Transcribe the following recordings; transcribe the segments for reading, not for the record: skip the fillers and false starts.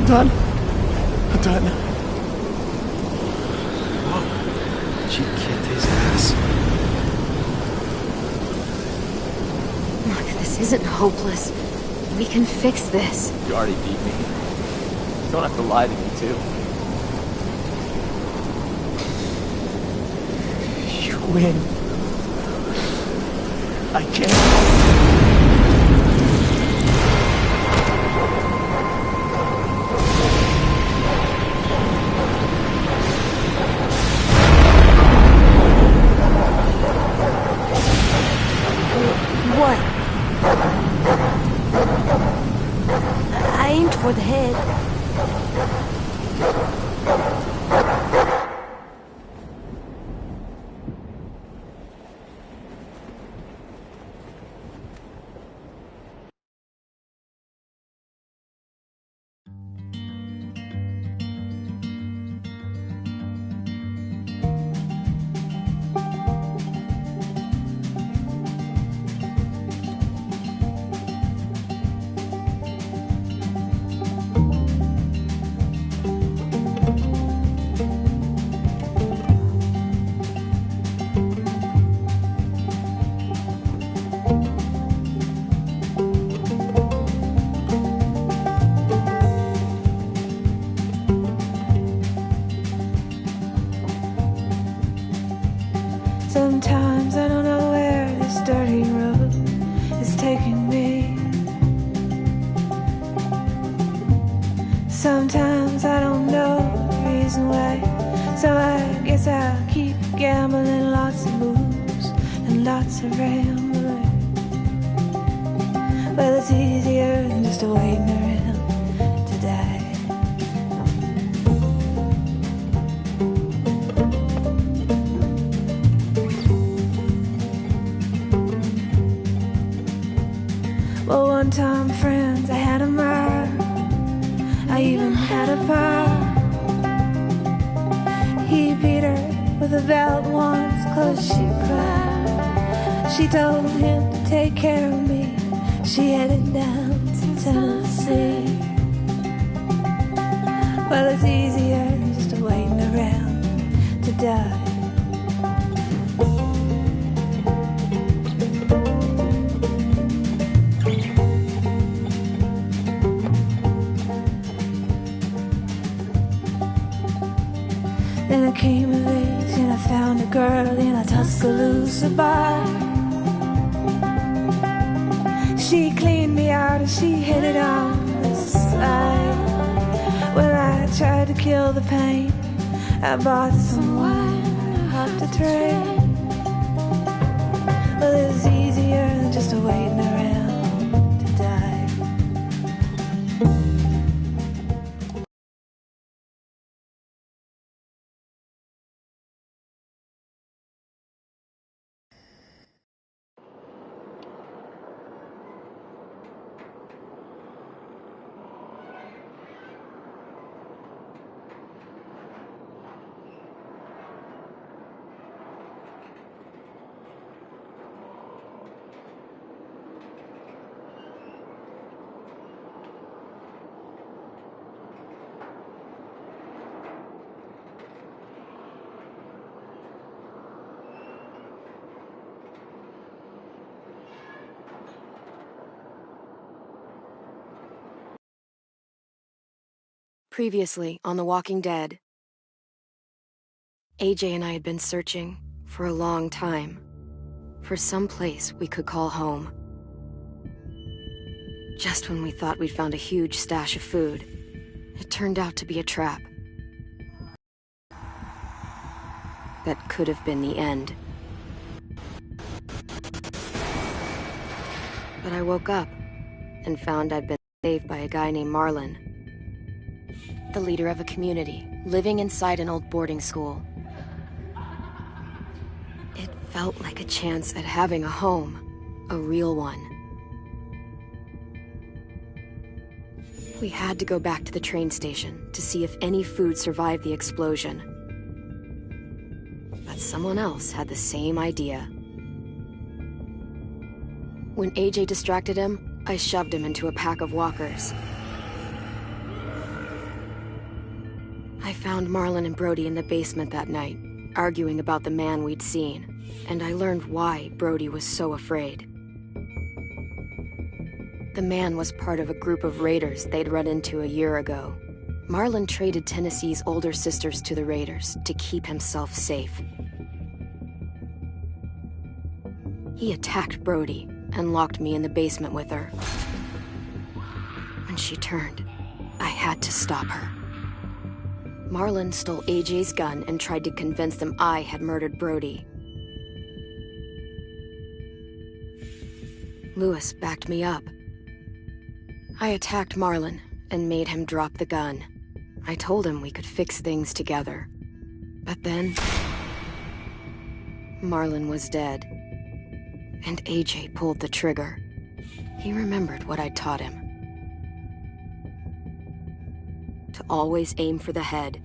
I'm done. Whoa. She kicked his ass. Look, this isn't hopeless. We can fix this. You already beat me. You don't have to lie to me, too. You win. I can't. What? I aimed for the head. Sometimes I don't know where this dirty road is taking me. Sometimes I don't know the reason why, so I guess I'll keep gambling, lots of moves and lots of rambling. Well, it's easier than just waiting around to die. Well, one time, friends, I had a mile. I even had a pal. He beat her with a belt once, 'cause she cried. She told him to take care of me. She headed down to Tennessee. Well, it's easier just waiting around to die. Then I came of age and I found a girl in a Tuscaloosa bar. She cleaned me out and she hit it on the side. Well, I tried to kill the pain. I bought some wine off the train. Well, it was easier than just waiting around to die. Previously on The Walking Dead, AJ and I had been searching for a long time for some place we could call home. Just when we thought we'd found a huge stash of food, it turned out to be a trap. That could have been the end. But I woke up and found I'd been saved by a guy named Marlon, the leader of a community living inside an old boarding school. felt like a chance at having a home. A real one. We had to go back to the train station to see if any food survived the explosion. But someone else had the same idea. When AJ distracted him, I shoved him into a pack of walkers. I found Marlon and Brody in the basement that night, arguing about the man we'd seen, and I learned why Brody was so afraid. The man was part of a group of raiders they'd run into a year ago. Marlon traded Tennessee's older sisters to the raiders to keep himself safe. He attacked Brody and locked me in the basement with her. When she turned, I had to stop her. Marlon stole AJ's gun and tried to convince them I had murdered Brody. Lewis backed me up. I attacked Marlon and made him drop the gun. I told him we could fix things together. But then, Marlon was dead. And AJ pulled the trigger. He remembered what I'd taught him. To always aim for the head.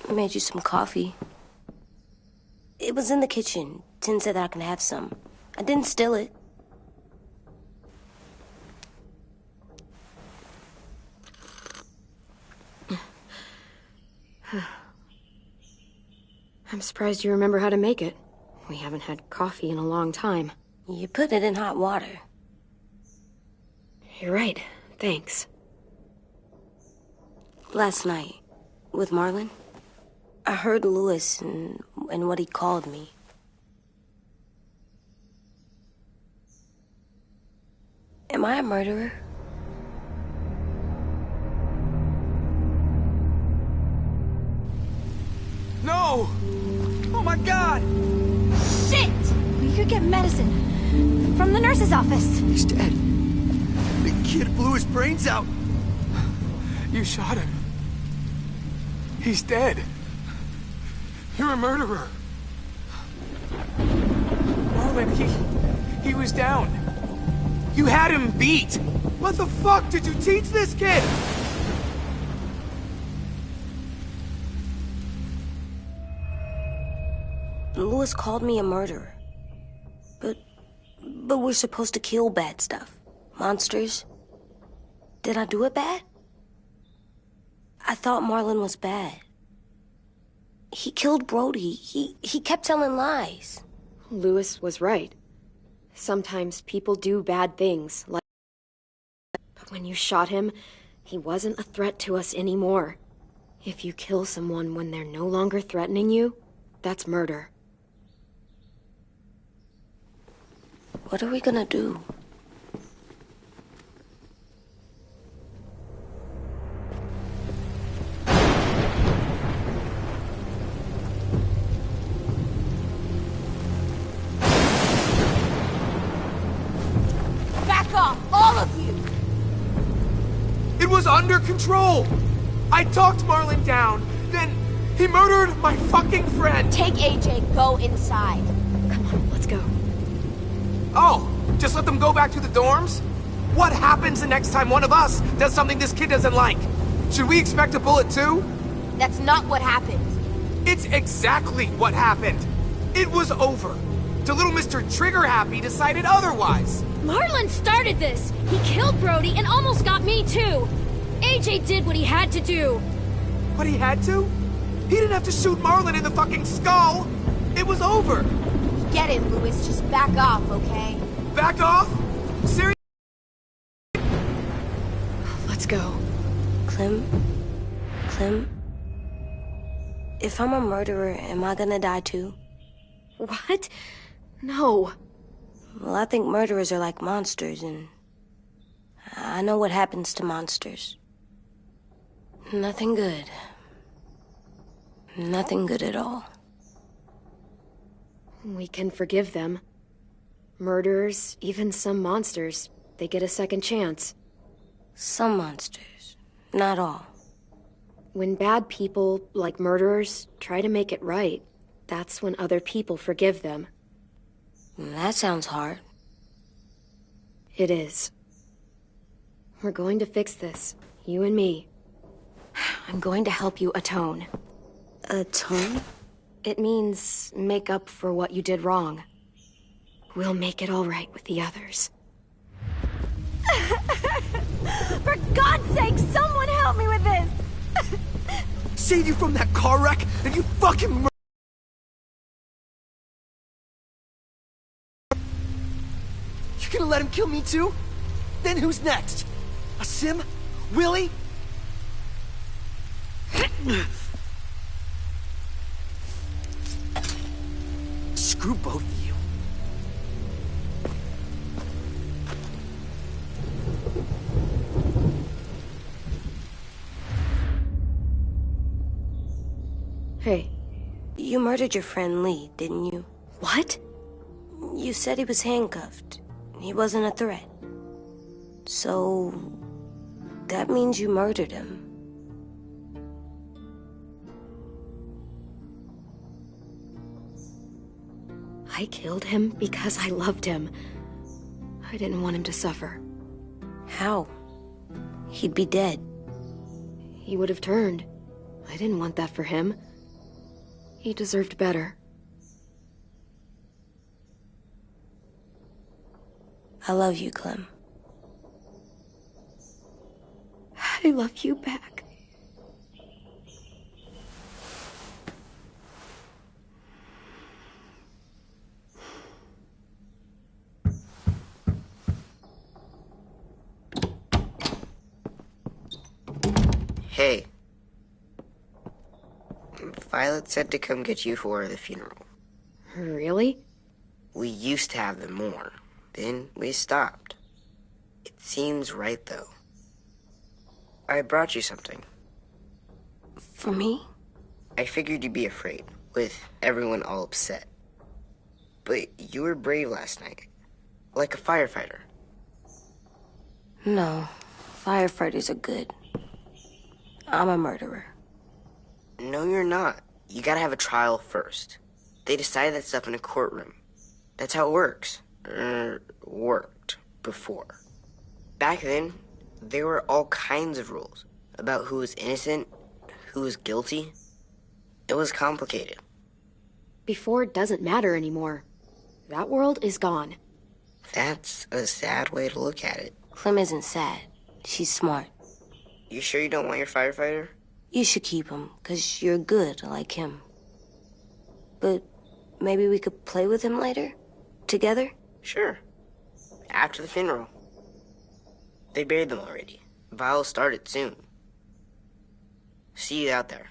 I made you some coffee. It was in the kitchen. Tin said that I can have some. I didn't steal it. I'm surprised you remember how to make it. We haven't had coffee in a long time. You put it in hot water. You're right. Thanks. Last night, with Marlon, I heard Lewis and what he called me. Am I a murderer? No! Oh my god! Shit! We could get medicine from the nurse's office. He's dead. The kid blew his brains out. You shot him. He's dead. You're a murderer. Marlon, he was down. You had him beat. What the fuck did you teach this kid? Lewis called me a murderer. But we're supposed to kill bad stuff. Monsters. Did I do it bad? I thought Marlon was bad. He killed Brody. He kept telling lies. Lewis was right. Sometimes people do bad things, like... But when you shot him, he wasn't a threat to us anymore. If you kill someone when they're no longer threatening you, that's murder. What are we gonna do? Back off, all of you! It was under control. I talked Marlon down, then he murdered my fucking friend. Take AJ, go inside. Come on, let's go. Oh, just let them go back to the dorms? What happens the next time one of us does something this kid doesn't like? Should we expect a bullet too? That's not what happened. It's exactly what happened. It was over. till little Mr. Trigger Happy decided otherwise. Marlon started this! He killed Brody and almost got me too! AJ did what he had to do! What he had to? He didn't have to shoot Marlon in the fucking skull! It was over! Get it, Louis. Just back off, okay? Back off? Seriously? Let's go. Clem? If I'm a murderer, am I gonna die too? What? No. Well, I think murderers are like monsters, and I know what happens to monsters. Nothing good. Nothing good at all. We can forgive them. Murderers, even some monsters, they get a second chance. Some monsters, not all. When bad people, like murderers, try to make it right, that's when other people forgive them. That sounds hard. It is. We're going to fix this, you and me. I'm going to help you atone. Atone? It means make up for what you did wrong. We'll make it all right with the others. For God's sake, someone help me with this! Save you from that car wreck, and you fucking You gonna let him kill me too? Then who's next? Sim? Willie? Screw both of you. Hey. You murdered your friend Lee, didn't you? What? You said he was handcuffed. He wasn't a threat. So... that means you murdered him. I killed him because I loved him. I didn't want him to suffer. How? He'd be dead. He would have turned. I didn't want that for him. He deserved better. I love you, Clem. I love you back. Hey. Violet said to come get you for the funeral. Really? We used to have them more. Then we stopped. It seems right, though. I brought you something. For me? I figured you'd be afraid, with everyone all upset. But you were brave last night. Like a firefighter. No. Firefighters are good. I'm a murderer. No, you're not. You gotta have a trial first. They decide that stuff in a courtroom. That's how it works. Worked before. Back then, there were all kinds of rules about who was innocent, who was guilty. It was complicated. Before doesn't matter anymore. That world is gone. That's a sad way to look at it. Clem isn't sad. She's smart. You sure you don't want your firefighter? You should keep him, 'cause you're good like him. But maybe we could play with him later? Together? Sure. After the funeral. They buried them already. Vile started soon. See you out there.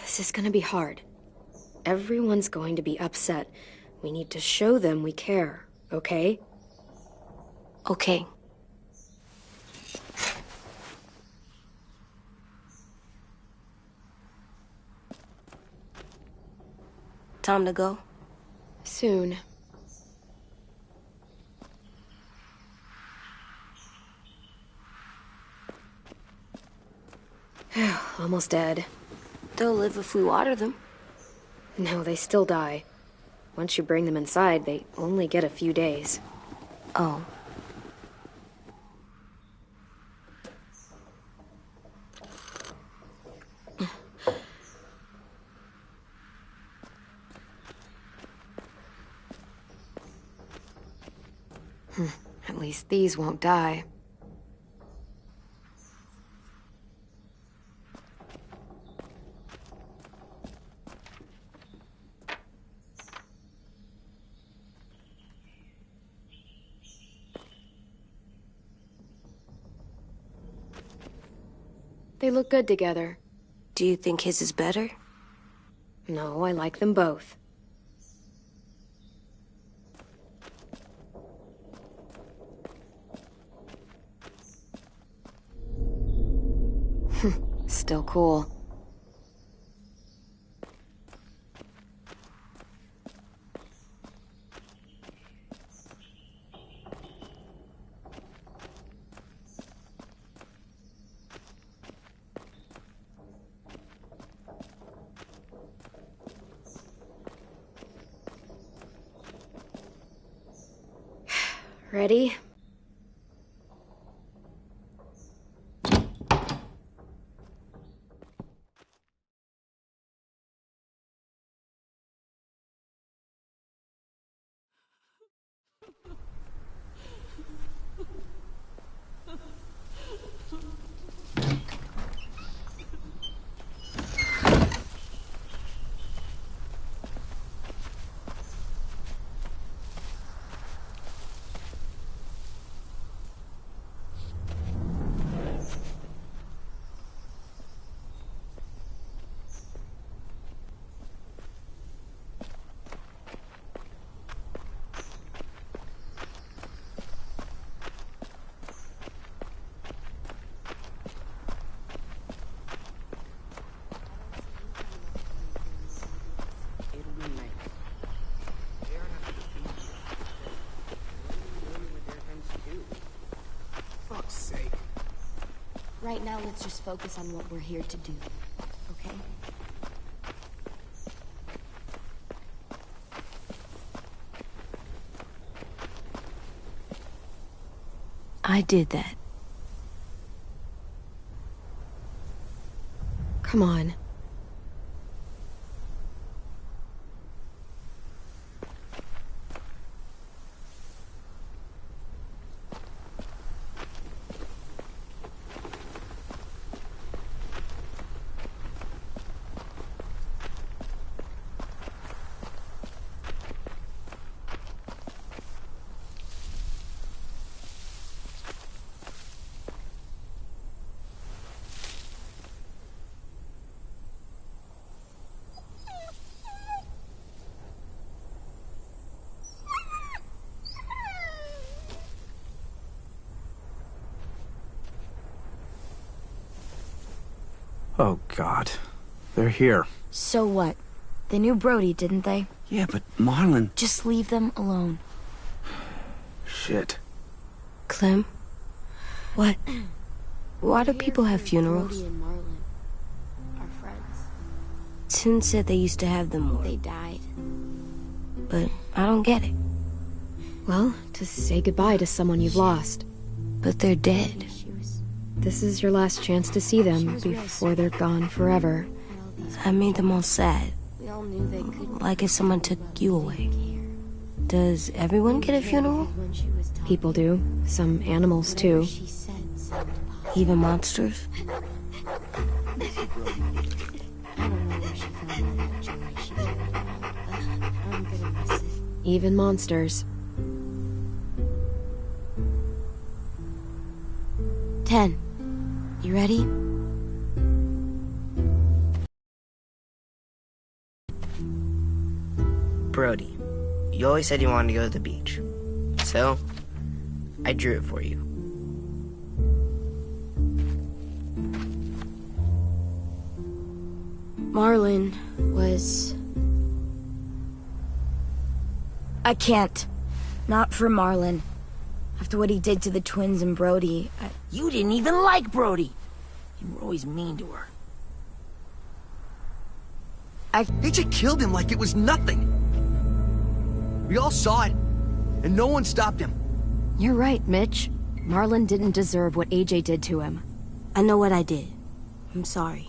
This is gonna be hard. Everyone's going to be upset. We need to show them we care, okay? Okay. Time to go? Soon. Almost dead. They'll live if we water them. No, they still die. Once you bring them inside, they only get a few days. Oh. At least these won't die. They look good together. Do you think his is better? No, I like them both. Still cool. Ready? Fuck's sake. Right now, let's just focus on what we're here to do, okay? I did that. Come on. Oh, God. They're here. So what? They knew Brody, didn't they? Yeah, but Marlon... Just leave them alone. Shit. Clem? What? Why do people have funerals? Brody and Marlon are friends. Tin said they used to have them more, They died. but I don't get it. Well, to say goodbye to someone you've lost. But they're dead. She was... This is your last chance to see them before they're gone forever. had all these... I made them all sad, We all knew they couldn't like if someone took you away. care. Does everyone get a funeral? When she was talking, People do. Some animals, too. she said sounded positive. Even monsters? I don't know where she found all that joy. She did it all, but I'm gonna miss it. Even monsters. 10. You ready? Brody, you always said you wanted to go to the beach. So, I drew it for you. Marlon was... I can't. Not for Marlon. After what he did to the twins and Brody, You didn't even like Brody. You were always mean to her. AJ killed him like it was nothing. We all saw it, and no one stopped him. You're right, Mitch. Marlon didn't deserve what AJ did to him. I know what I did. I'm sorry.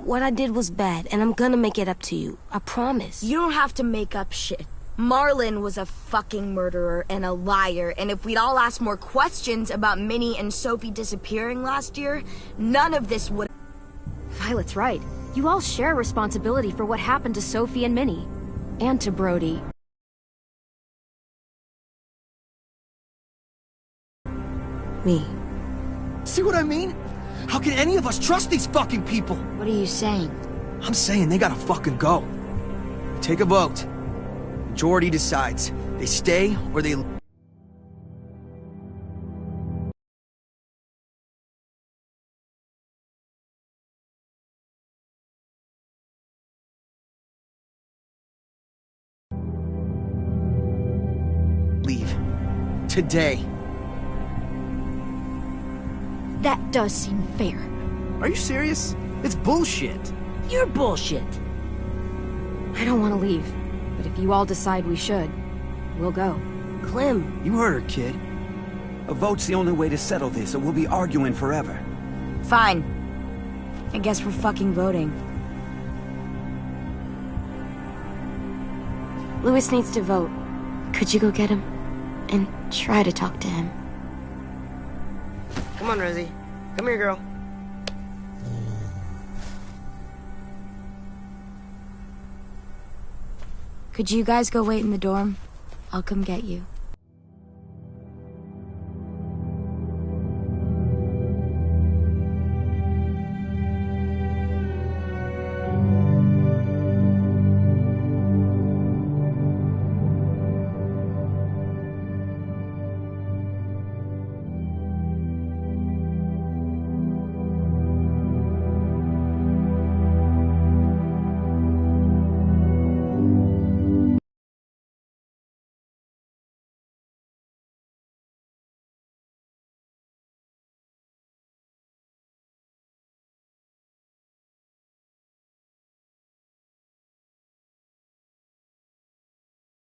what I did was bad, and I'm gonna make it up to you. I promise. You don't have to make up shit. Marlon was a fucking murderer and a liar, and if we'd all asked more questions about Minnie and Sophie disappearing last year, none of this would... Violet's right. You all share responsibility for what happened to Sophie and Minnie. And to Brody. Me. See what I mean? How can any of us trust these fucking people? What are you saying? I'm saying they gotta fucking go. Take a vote. Majority decides. They stay or they... leave. Today. That does seem fair. Are you serious? It's bullshit. You're bullshit. I don't want to leave, but if you all decide we should, we'll go. Clem. You heard her, kid. A vote's the only way to settle this, or we'll be arguing forever. Fine. I guess we're fucking voting. Louis needs to vote. Could you go get him? And try to talk to him. Come on, Rosie. Come here, girl. Could you guys go wait in the dorm? I'll come get you.